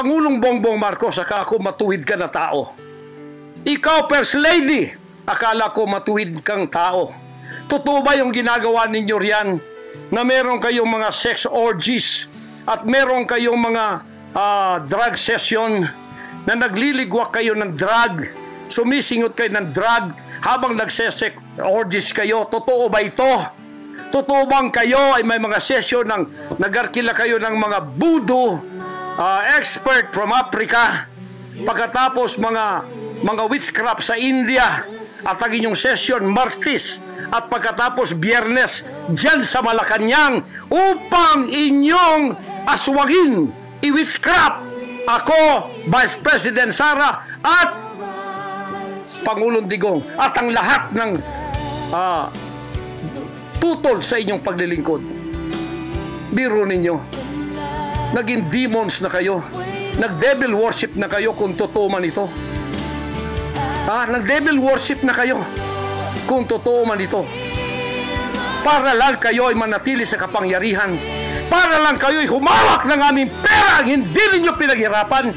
Pangulong Bongbong Marcos, akala ko matuwid ka na tao. Ikaw, First Lady, akala ko matuwid kang tao. Totoo ba yung ginagawa ninyo riyan na meron kayong mga sex orgies at meron kayong mga drug session na nagliligwak kayo ng drug, sumisingot kayo ng drug habang nagsesex orgies kayo? Totoo ba ito? Totoo bang kayo ay may mga session ng nagarkila kayo ng mga voodoo expert from Africa, pagkatapos mga witchcraft sa India, at ang inyong session Martes at pagkatapos Biyernes dyan sa Malacanang upang inyong aswagin, i-witchcraft ako, Vice President Sara at Pangulong Digong at ang lahat ng tutol sa inyong paglilingkod. Biro ninyo, naging demons na kayo, nag-devil worship na kayo kung totoo man ito. Nag-devil worship na kayo kung totoo man ito. Para lang kayo ay manatili sa kapangyarihan, para lang kayo ay humawak ng aming pera ang hindi ninyo pinaghirapan.